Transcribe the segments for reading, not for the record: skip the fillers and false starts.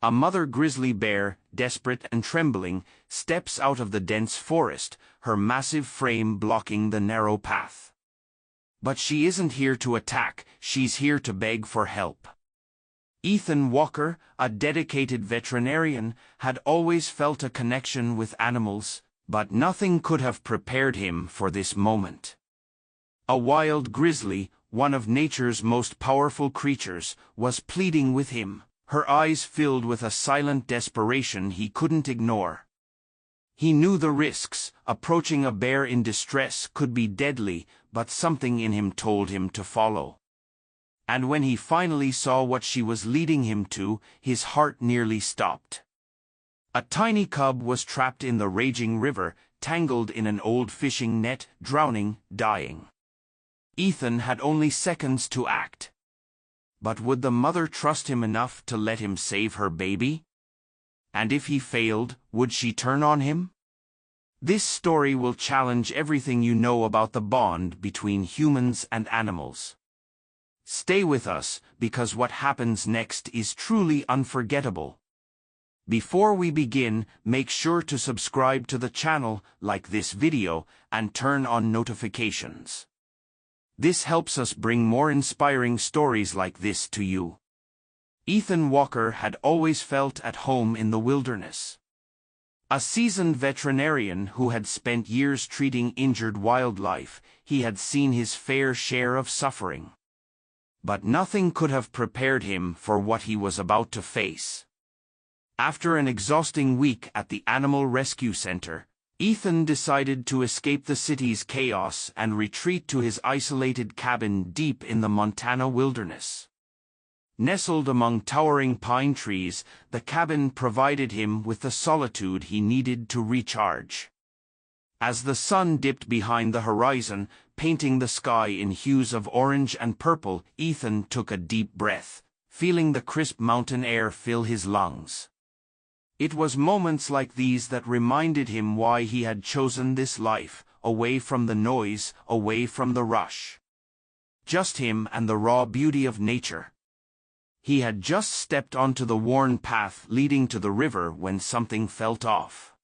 A mother grizzly bear, desperate and trembling, steps out of the dense forest, her massive frame blocking the narrow path. But she isn't here to attack, she's here to beg for help. Ethan Walker, a dedicated veterinarian, had always felt a connection with animals, but nothing could have prepared him for this moment. A wild grizzly, one of nature's most powerful creatures, was pleading with him, her eyes filled with a silent desperation he couldn't ignore. He knew the risks. Approaching a bear in distress could be deadly, but something in him told him to follow. And when he finally saw what she was leading him to, his heart nearly stopped. A tiny cub was trapped in the raging river, tangled in an old fishing net, drowning, dying. Ethan had only seconds to act. But would the mother trust him enough to let him save her baby? And if he failed, would she turn on him? This story will challenge everything you know about the bond between humans and animals. Stay with us, because what happens next is truly unforgettable. Before we begin, make sure to subscribe to the channel, like this video, and turn on notifications. This helps us bring more inspiring stories like this to you. Ethan Walker had always felt at home in the wilderness. A seasoned veterinarian who had spent years treating injured wildlife, he had seen his fair share of suffering. But nothing could have prepared him for what he was about to face. After an exhausting week at the Animal Rescue Center, Ethan decided to escape the city's chaos and retreat to his isolated cabin deep in the Montana wilderness. Nestled among towering pine trees, the cabin provided him with the solitude he needed to recharge. As the sun dipped behind the horizon, painting the sky in hues of orange and purple, Ethan took a deep breath, feeling the crisp mountain air fill his lungs. It was moments like these that reminded him why he had chosen this life, away from the noise, away from the rush. Just him and the raw beauty of nature. He had just stepped onto the worn path leading to the river when something felt off.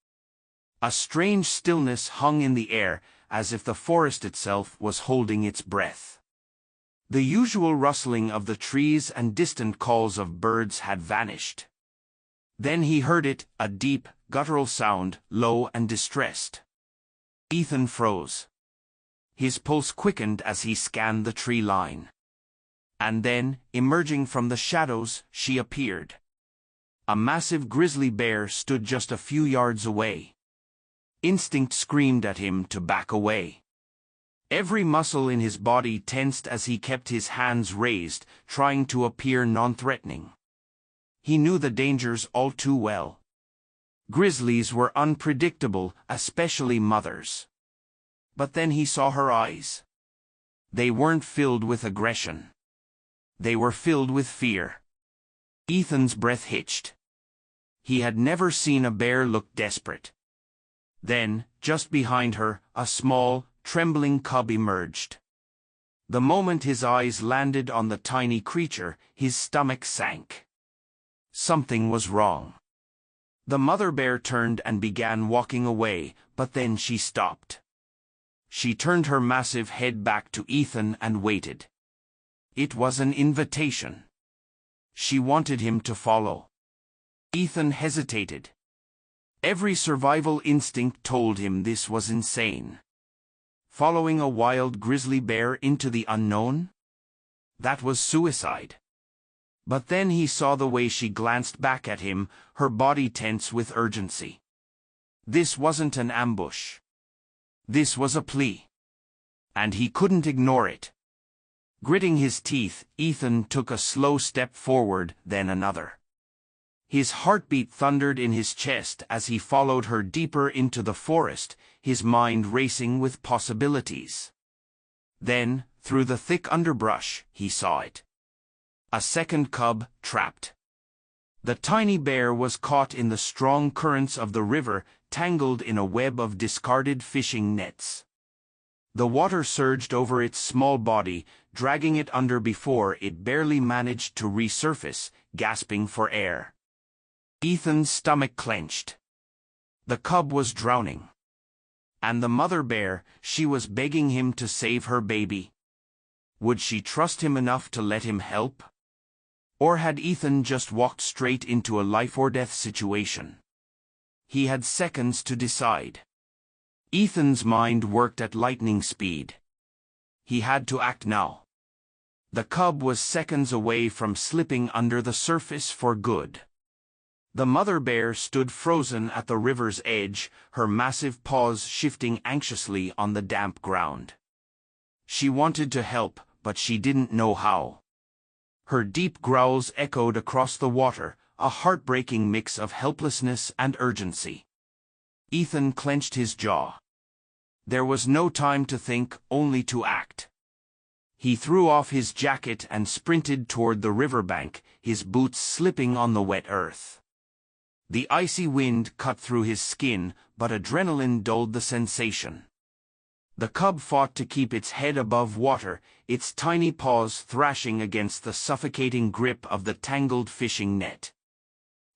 A strange stillness hung in the air, as if the forest itself was holding its breath. The usual rustling of the trees and distant calls of birds had vanished. Then he heard it, a deep, guttural sound, low and distressed. Ethan froze. His pulse quickened as he scanned the tree line. And then, emerging from the shadows, she appeared. A massive grizzly bear stood just a few yards away. Instinct screamed at him to back away. Every muscle in his body tensed as he kept his hands raised, trying to appear non-threatening. He knew the dangers all too well. Grizzlies were unpredictable, especially mothers. But then he saw her eyes. They weren't filled with aggression. They were filled with fear. Ethan's breath hitched. He had never seen a bear look desperate. Then, just behind her, a small, trembling cub emerged. The moment his eyes landed on the tiny creature, his stomach sank. Something was wrong. The mother bear turned and began walking away, but then she stopped. She turned her massive head back to Ethan and waited. It was an invitation. She wanted him to follow. Ethan hesitated. Every survival instinct told him this was insane. Following a wild grizzly bear into the unknown? That was suicide. But then he saw the way she glanced back at him, her body tense with urgency. This wasn't an ambush. This was a plea. And he couldn't ignore it. Gritting his teeth, Ethan took a slow step forward, then another. His heartbeat thundered in his chest as he followed her deeper into the forest, his mind racing with possibilities. Then, through the thick underbrush, he saw it. A second cub, trapped. The tiny bear was caught in the strong currents of the river, tangled in a web of discarded fishing nets. The water surged over its small body, dragging it under before it barely managed to resurface, gasping for air. Ethan's stomach clenched. The cub was drowning. And the mother bear, she was begging him to save her baby. Would she trust him enough to let him help? Or had Ethan just walked straight into a life-or-death situation? He had seconds to decide. Ethan's mind worked at lightning speed. He had to act now. The cub was seconds away from slipping under the surface for good. The mother bear stood frozen at the river's edge, her massive paws shifting anxiously on the damp ground. She wanted to help, but she didn't know how. Her deep growls echoed across the water, a heartbreaking mix of helplessness and urgency. Ethan clenched his jaw. There was no time to think, only to act. He threw off his jacket and sprinted toward the riverbank, his boots slipping on the wet earth. The icy wind cut through his skin, but adrenaline dulled the sensation. The cub fought to keep its head above water, its tiny paws thrashing against the suffocating grip of the tangled fishing net.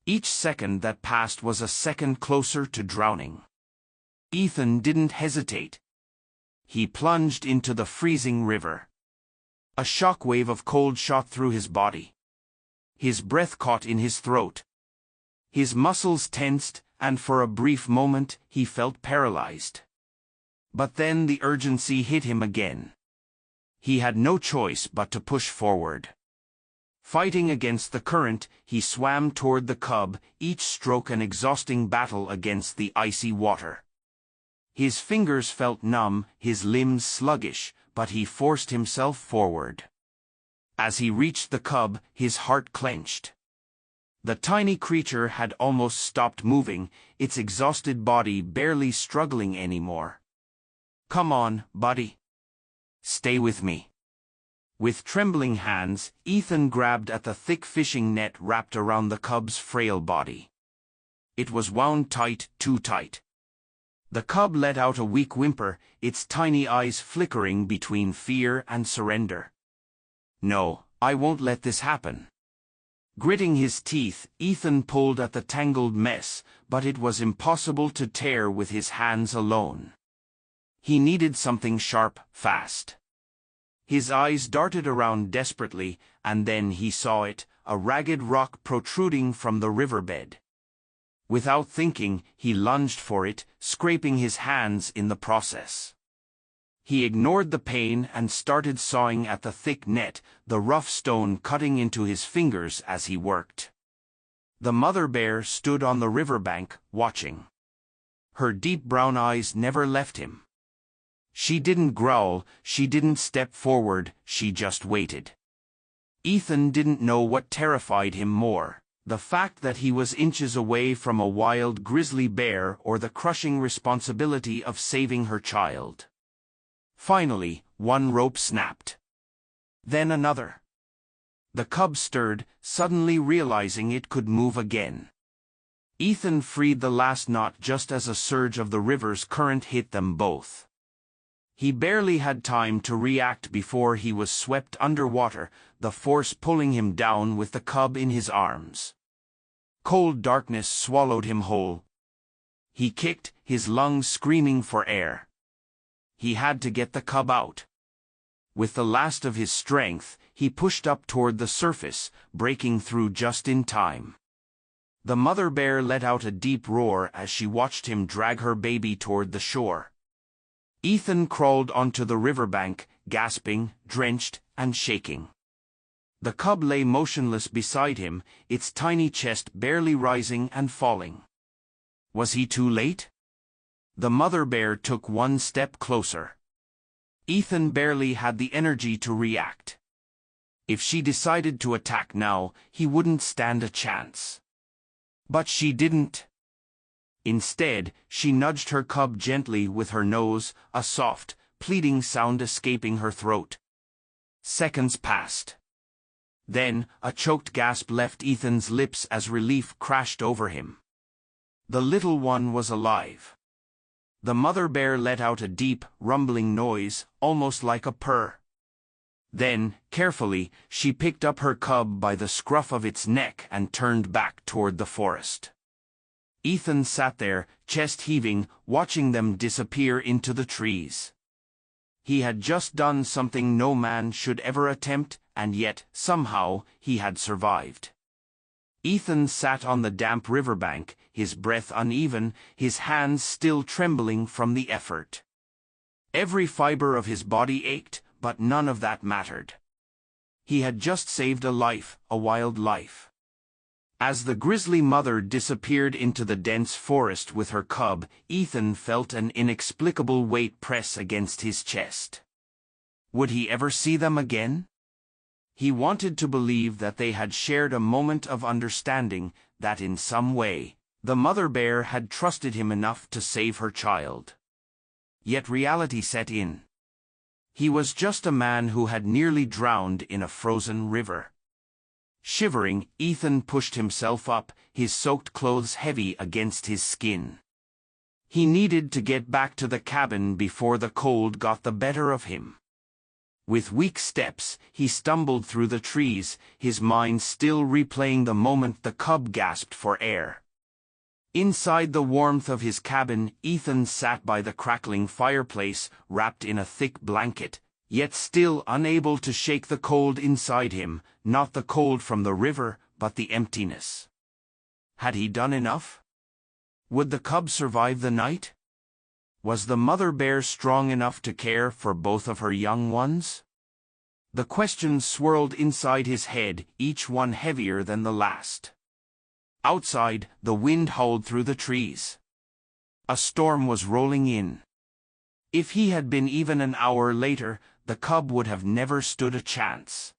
Each second that passed was a second closer to drowning. Ethan didn't hesitate. He plunged into the freezing river. A shockwave of cold shot through his body. His breath caught in his throat. His muscles tensed, and for a brief moment he felt paralyzed. But then the urgency hit him again. He had no choice but to push forward. Fighting against the current, he swam toward the cub, each stroke an exhausting battle against the icy water. His fingers felt numb, his limbs sluggish, but he forced himself forward. As he reached the cub, his heart clenched. The tiny creature had almost stopped moving, its exhausted body barely struggling anymore. "Come on, buddy. Stay with me." With trembling hands, Ethan grabbed at the thick fishing net wrapped around the cub's frail body. It was wound tight, too tight. The cub let out a weak whimper, its tiny eyes flickering between fear and surrender. "No, I won't let this happen." Gritting his teeth, Ethan pulled at the tangled mess, but it was impossible to tear with his hands alone. He needed something sharp, fast. His eyes darted around desperately, and then he saw it, a ragged rock protruding from the riverbed. Without thinking, he lunged for it, scraping his hands in the process. He ignored the pain and started sawing at the thick net, the rough stone cutting into his fingers as he worked. The mother bear stood on the riverbank, watching. Her deep brown eyes never left him. She didn't growl, she didn't step forward, she just waited. Ethan didn't know what terrified him more, the fact that he was inches away from a wild grizzly bear or the crushing responsibility of saving her child. Finally, one rope snapped. Then another. The cub stirred, suddenly realizing it could move again. Ethan freed the last knot just as a surge of the river's current hit them both. He barely had time to react before he was swept underwater, the force pulling him down with the cub in his arms. Cold darkness swallowed him whole. He kicked, his lungs screaming for air. He had to get the cub out. With the last of his strength, he pushed up toward the surface, breaking through just in time. The mother bear let out a deep roar as she watched him drag her baby toward the shore. Ethan crawled onto the riverbank, gasping, drenched, and shaking. The cub lay motionless beside him, its tiny chest barely rising and falling. Was he too late? The mother bear took one step closer. Ethan barely had the energy to react. If she decided to attack now, he wouldn't stand a chance. But she didn't. Instead, she nudged her cub gently with her nose, a soft, pleading sound escaping her throat. Seconds passed. Then, a choked gasp left Ethan's lips as relief crashed over him. The little one was alive. The mother bear let out a deep, rumbling noise, almost like a purr. Then, carefully, she picked up her cub by the scruff of its neck and turned back toward the forest. Ethan sat there, chest heaving, watching them disappear into the trees. He had just done something no man should ever attempt, and yet, somehow, he had survived. Ethan sat on the damp riverbank, his breath uneven, his hands still trembling from the effort. Every fiber of his body ached, but none of that mattered. He had just saved a life, a wild life. As the grizzly mother disappeared into the dense forest with her cub, Ethan felt an inexplicable weight press against his chest. Would he ever see them again? He wanted to believe that they had shared a moment of understanding, that in some way, the mother bear had trusted him enough to save her child. Yet reality set in. He was just a man who had nearly drowned in a frozen river. Shivering, Ethan pushed himself up, his soaked clothes heavy against his skin. He needed to get back to the cabin before the cold got the better of him. With weak steps, he stumbled through the trees, his mind still replaying the moment the cub gasped for air. Inside the warmth of his cabin, Ethan sat by the crackling fireplace, wrapped in a thick blanket, yet still unable to shake the cold inside him, not the cold from the river, but the emptiness. Had he done enough? Would the cub survive the night? Was the mother bear strong enough to care for both of her young ones? The questions swirled inside his head, each one heavier than the last. Outside, the wind howled through the trees. A storm was rolling in. If he had been even an hour later, the cub would have never stood a chance.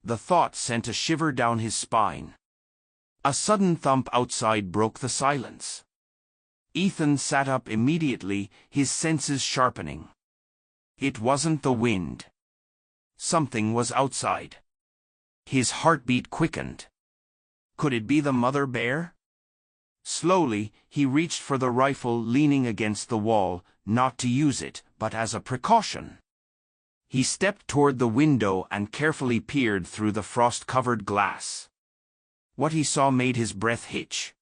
The thought sent a shiver down his spine. A sudden thump outside broke the silence. Ethan sat up immediately, his senses sharpening. It wasn't the wind. Something was outside. His heartbeat quickened. Could it be the mother bear? Slowly, he reached for the rifle leaning against the wall, not to use it, but as a precaution. He stepped toward the window and carefully peered through the frost-covered glass. What he saw made his breath hitch.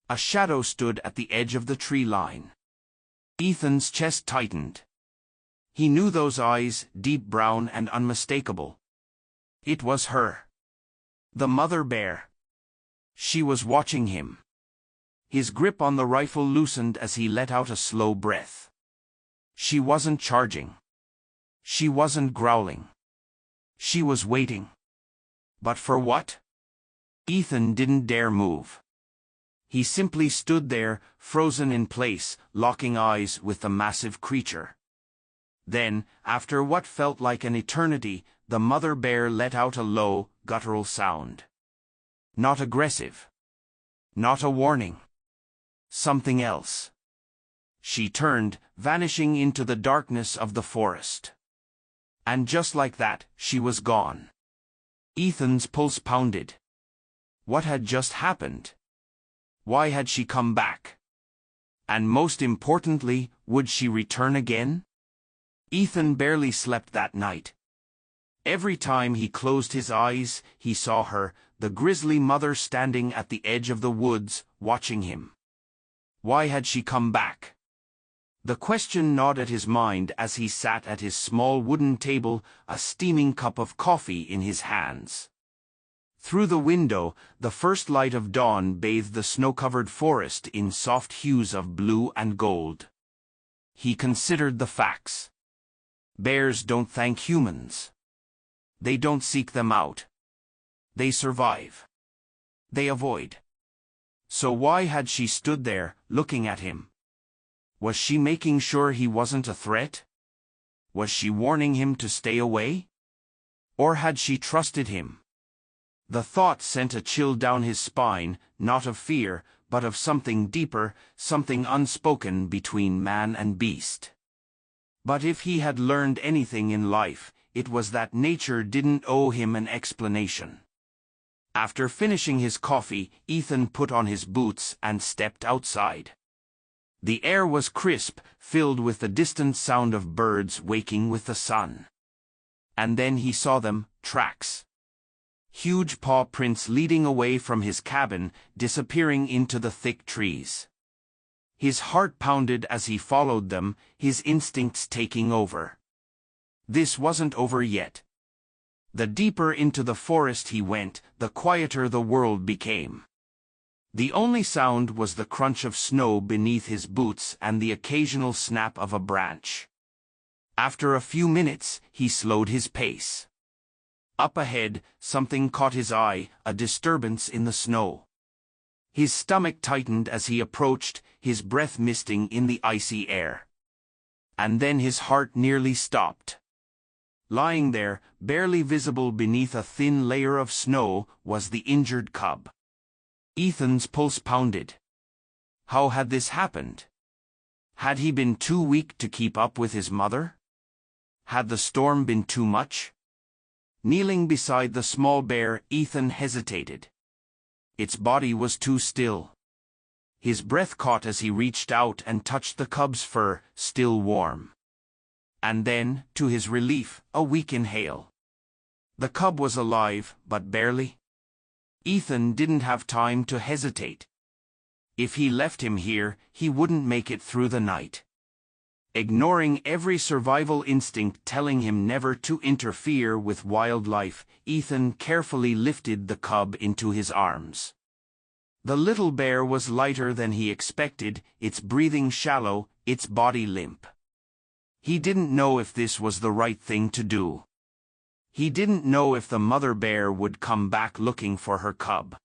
A shadow stood at the edge of the tree line. Ethan's chest tightened. He knew those eyes, deep brown and unmistakable. It was her. The mother bear. She was watching him. His grip on the rifle loosened as he let out a slow breath. She wasn't charging. She wasn't growling. She was waiting. But for what? Ethan didn't dare move. He simply stood there, frozen in place, locking eyes with the massive creature. Then, after what felt like an eternity, the mother bear let out a low, guttural sound. Not aggressive. Not a warning. Something else. She turned, vanishing into the darkness of the forest. And just like that, she was gone. Ethan's pulse pounded. What had just happened? Why had she come back? And most importantly, would she return again? Ethan barely slept that night. Every time he closed his eyes, he saw her, the grizzly mother standing at the edge of the woods, watching him. Why had she come back? The question gnawed at his mind as he sat at his small wooden table, a steaming cup of coffee in his hands. Through the window, the first light of dawn bathed the snow-covered forest in soft hues of blue and gold. He considered the facts. Bears don't thank humans. They don't seek them out. They survive. They avoid. So why had she stood there, looking at him? Was she making sure he wasn't a threat? Was she warning him to stay away? Or had she trusted him? The thought sent a chill down his spine, not of fear, but of something deeper, something unspoken between man and beast. But if he had learned anything in life, it was that nature didn't owe him an explanation. After finishing his coffee, Ethan put on his boots and stepped outside. The air was crisp, filled with the distant sound of birds waking with the sun. And then he saw them, tracks. Huge paw prints leading away from his cabin, disappearing into the thick trees. His heart pounded as he followed them, his instincts taking over. This wasn't over yet. The deeper into the forest he went, the quieter the world became. The only sound was the crunch of snow beneath his boots and the occasional snap of a branch. After a few minutes, he slowed his pace. Up ahead, something caught his eye, a disturbance in the snow. His stomach tightened as he approached, his breath misting in the icy air. And then his heart nearly stopped. Lying there, barely visible beneath a thin layer of snow, was the injured cub. Ethan's pulse pounded. How had this happened? Had he been too weak to keep up with his mother? Had the storm been too much? Kneeling beside the small bear, Ethan hesitated. Its body was too still. His breath caught as he reached out and touched the cub's fur, still warm. And then, to his relief, a weak inhale. The cub was alive, but barely. Ethan didn't have time to hesitate. If he left him here, he wouldn't make it through the night. Ignoring every survival instinct telling him never to interfere with wildlife, Ethan carefully lifted the cub into his arms. The little bear was lighter than he expected, its breathing shallow, its body limp. He didn't know if this was the right thing to do. He didn't know if the mother bear would come back looking for her cub.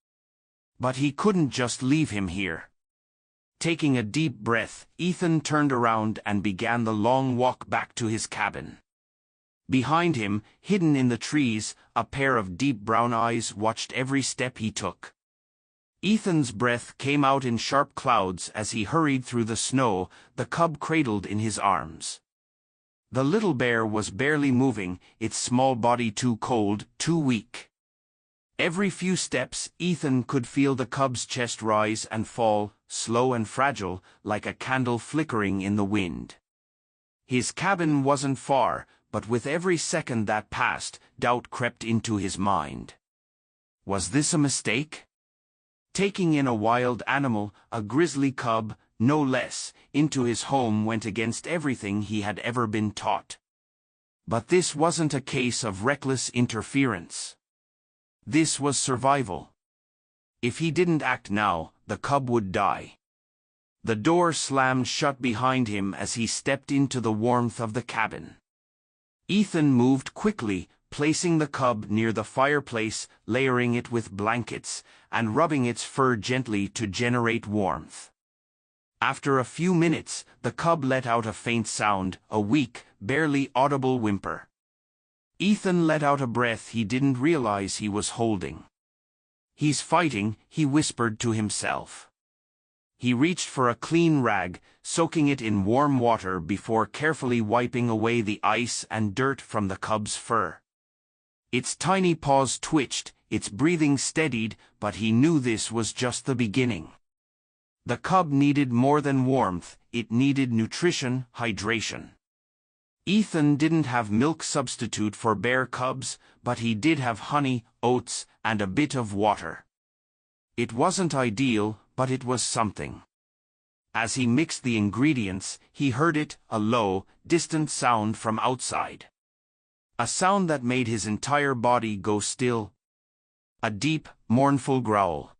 But he couldn't just leave him here. Taking a deep breath, Ethan turned around and began the long walk back to his cabin. Behind him, hidden in the trees, a pair of deep brown eyes watched every step he took. Ethan's breath came out in sharp clouds as he hurried through the snow, the cub cradled in his arms. The little bear was barely moving, its small body too cold, too weak. Every few steps, Ethan could feel the cub's chest rise and fall, slow and fragile, like a candle flickering in the wind. His cabin wasn't far, but with every second that passed, doubt crept into his mind. Was this a mistake? Taking in a wild animal, a grizzly cub, no less, into his home went against everything he had ever been taught. But this wasn't a case of reckless interference. This was survival. If he didn't act now, the cub would die. The door slammed shut behind him as he stepped into the warmth of the cabin. Ethan moved quickly, placing the cub near the fireplace, layering it with blankets, and rubbing its fur gently to generate warmth. After a few minutes, the cub let out a faint sound, a weak, barely audible whimper. Ethan let out a breath he didn't realize he was holding. "He's fighting," he whispered to himself. He reached for a clean rag, soaking it in warm water before carefully wiping away the ice and dirt from the cub's fur. Its tiny paws twitched, its breathing steadied, but he knew this was just the beginning. The cub needed more than warmth, it needed nutrition, hydration. Ethan didn't have milk substitute for bear cubs, but he did have honey, oats, and a bit of water. It wasn't ideal, but it was something. As he mixed the ingredients, he heard it, a low, distant sound from outside. A sound that made his entire body go still. A deep, mournful growl.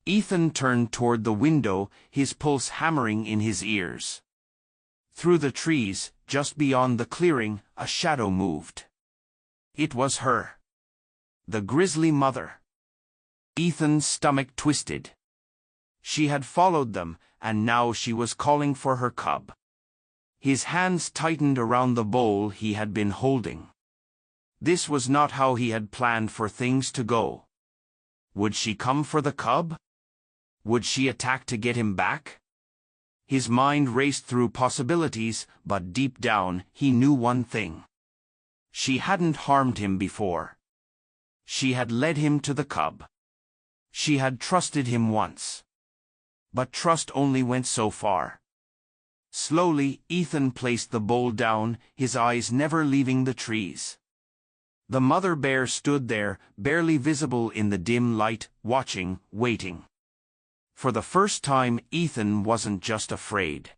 Ethan turned toward the window, his pulse hammering in his ears. Through the trees, just beyond the clearing, a shadow moved. It was her. The grizzly mother. Ethan's stomach twisted. She had followed them, and now she was calling for her cub. His hands tightened around the bowl he had been holding. This was not how he had planned for things to go. Would she come for the cub? Would she attack to get him back? His mind raced through possibilities, but deep down, he knew one thing. She hadn't harmed him before. She had led him to the cub. She had trusted him once. But trust only went so far. Slowly, Ethan placed the bowl down, his eyes never leaving the trees. The mother bear stood there, barely visible in the dim light, watching, waiting. For the first time, Ethan wasn't just afraid.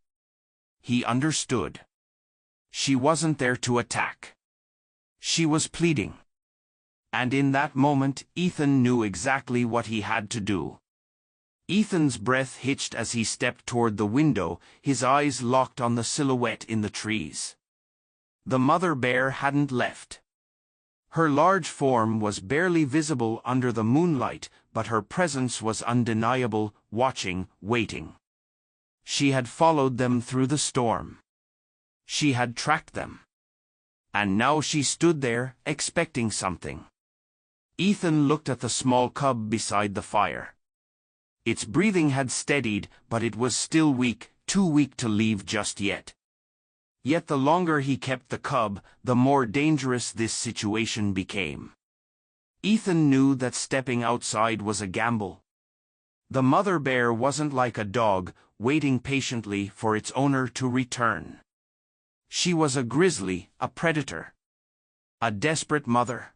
He understood. She wasn't there to attack. She was pleading. And in that moment, Ethan knew exactly what he had to do. Ethan's breath hitched as he stepped toward the window, his eyes locked on the silhouette in the trees. The mother bear hadn't left. Her large form was barely visible under the moonlight, but her presence was undeniable, watching, waiting. She had followed them through the storm. She had tracked them. And now she stood there, expecting something. Ethan looked at the small cub beside the fire. Its breathing had steadied, but it was still weak, too weak to leave just yet. Yet the longer he kept the cub, the more dangerous this situation became. Ethan knew that stepping outside was a gamble. The mother bear wasn't like a dog, waiting patiently for its owner to return. She was a grizzly, a predator. A desperate mother.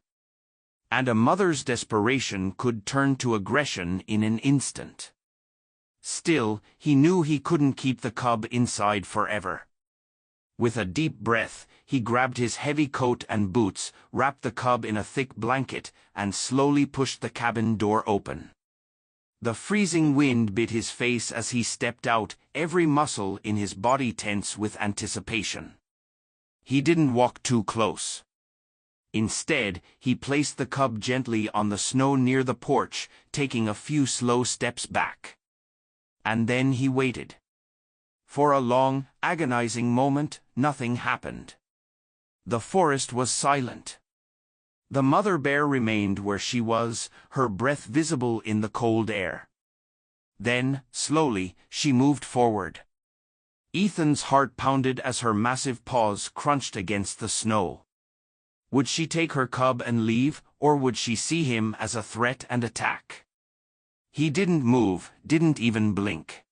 And a mother's desperation could turn to aggression in an instant. Still, he knew he couldn't keep the cub inside forever. With a deep breath, he grabbed his heavy coat and boots, wrapped the cub in a thick blanket, and slowly pushed the cabin door open. The freezing wind bit his face as he stepped out, every muscle in his body tense with anticipation. He didn't walk too close. Instead, he placed the cub gently on the snow near the porch, taking a few slow steps back. And then he waited. For a long, agonizing moment, nothing happened. The forest was silent. The mother bear remained where she was, her breath visible in the cold air. Then, slowly, she moved forward. Ethan's heart pounded as her massive paws crunched against the snow. Would she take her cub and leave, or would she see him as a threat and attack? He didn't move, didn't even blink.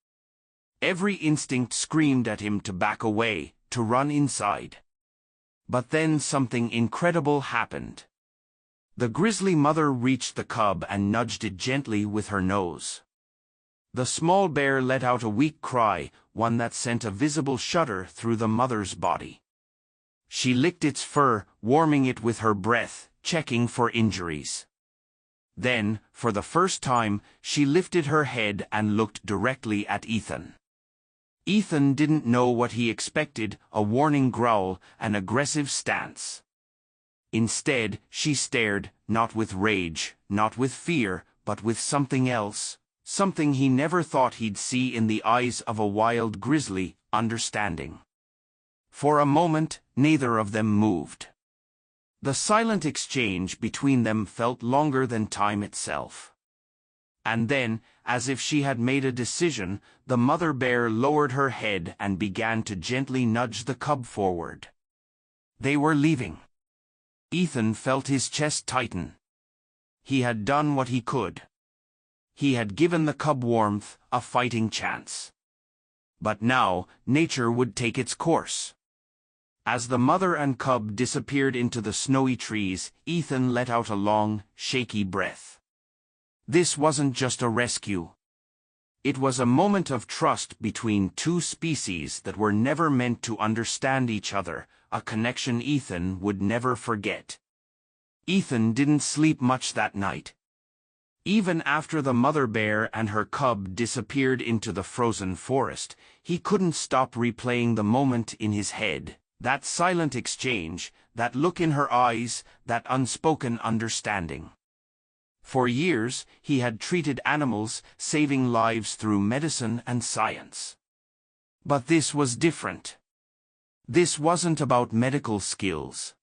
Every instinct screamed at him to back away, to run inside. But then something incredible happened. The grizzly mother reached the cub and nudged it gently with her nose. The small bear let out a weak cry, one that sent a visible shudder through the mother's body. She licked its fur, warming it with her breath, checking for injuries. Then, for the first time, she lifted her head and looked directly at Ethan. Ethan didn't know what he expected, a warning growl, an aggressive stance. Instead, she stared, not with rage, not with fear, but with something else, something he never thought he'd see in the eyes of a wild grizzly, understanding. For a moment, neither of them moved. The silent exchange between them felt longer than time itself. And then, as if she had made a decision, the mother bear lowered her head and began to gently nudge the cub forward. They were leaving. Ethan felt his chest tighten. He had done what he could. He had given the cub warmth, a fighting chance. But now, nature would take its course. As the mother and cub disappeared into the snowy trees, Ethan let out a long, shaky breath. This wasn't just a rescue. It was a moment of trust between two species that were never meant to understand each other, a connection Ethan would never forget. Ethan didn't sleep much that night. Even after the mother bear and her cub disappeared into the frozen forest, he couldn't stop replaying the moment in his head. That silent exchange, that look in her eyes, that unspoken understanding. For years, he had treated animals, saving lives through medicine and science. But this was different. This wasn't about medical skills.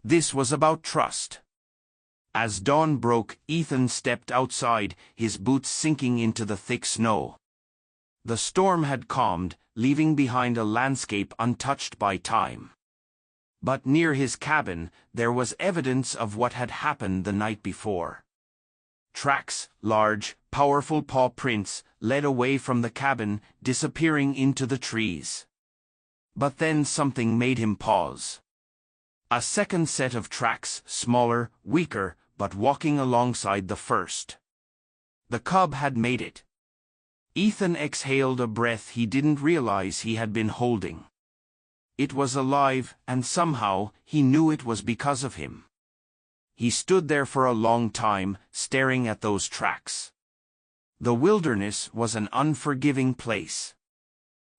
This was about trust. As dawn broke, Ethan stepped outside, his boots sinking into the thick snow. The storm had calmed, leaving behind a landscape untouched by time. But near his cabin, there was evidence of what had happened the night before. Tracks, large, powerful paw prints, led away from the cabin, disappearing into the trees. But then something made him pause. A second set of tracks, smaller, weaker, but walking alongside the first. The cub had made it. Ethan exhaled a breath he didn't realize he had been holding. It was alive, and somehow, he knew it was because of him. He stood there for a long time, staring at those tracks. The wilderness was an unforgiving place.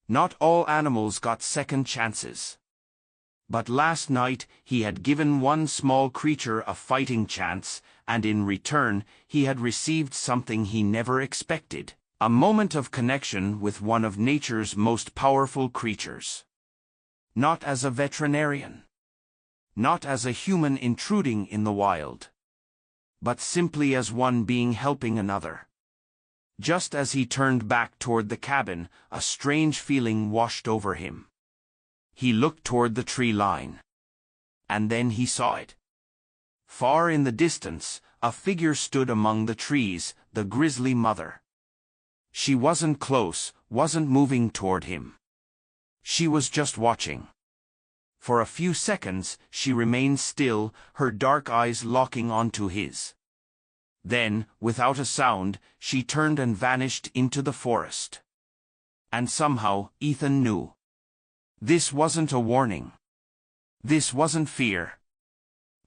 Not all animals got second chances. But last night, he had given one small creature a fighting chance, and in return, he had received something he never expected. A moment of connection with one of nature's most powerful creatures. Not as a veterinarian. Not as a human intruding in the wild. But simply as one being helping another. Just as he turned back toward the cabin, a strange feeling washed over him. He looked toward the tree line. And then he saw it. Far in the distance, a figure stood among the trees, the grizzly mother. She wasn't close, wasn't moving toward him. She was just watching. For a few seconds, she remained still, her dark eyes locking onto his. Then, without a sound, she turned and vanished into the forest. And somehow, Ethan knew. This wasn't a warning. This wasn't fear.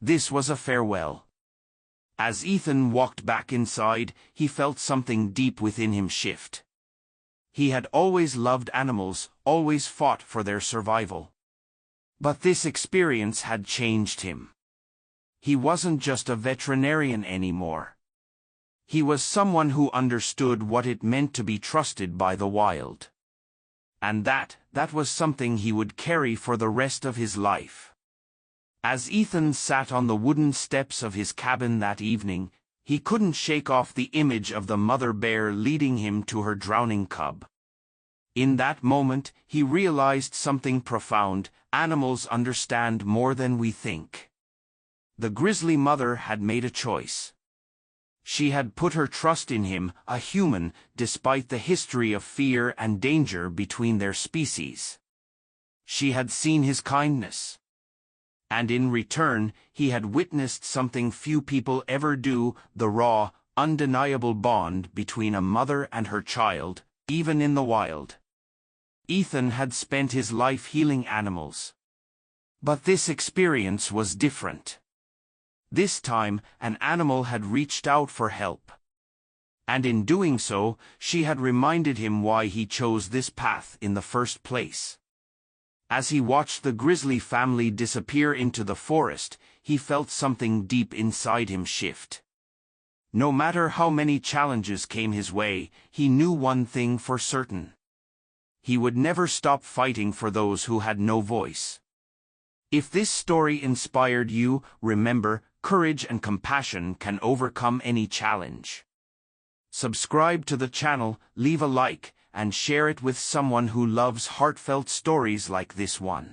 This was a farewell. As Ethan walked back inside, he felt something deep within him shift. He had always loved animals, always fought for their survival. But this experience had changed him. He wasn't just a veterinarian anymore. He was someone who understood what it meant to be trusted by the wild. And that was something he would carry for the rest of his life. As Ethan sat on the wooden steps of his cabin that evening, he couldn't shake off the image of the mother bear leading him to her drowning cub. In that moment, he realized something profound: animals understand more than we think. The grizzly mother had made a choice. She had put her trust in him, a human, despite the history of fear and danger between their species. She had seen his kindness. And in return, he had witnessed something few people ever do: the raw, undeniable bond between a mother and her child, even in the wild. Ethan had spent his life healing animals. But this experience was different. This time, an animal had reached out for help. And in doing so, she had reminded him why he chose this path in the first place. As he watched the grizzly family disappear into the forest, he felt something deep inside him shift. No matter how many challenges came his way, he knew one thing for certain. He would never stop fighting for those who had no voice. If this story inspired you, remember, courage and compassion can overcome any challenge. Subscribe to the channel, leave a like, and share it with someone who loves heartfelt stories like this one.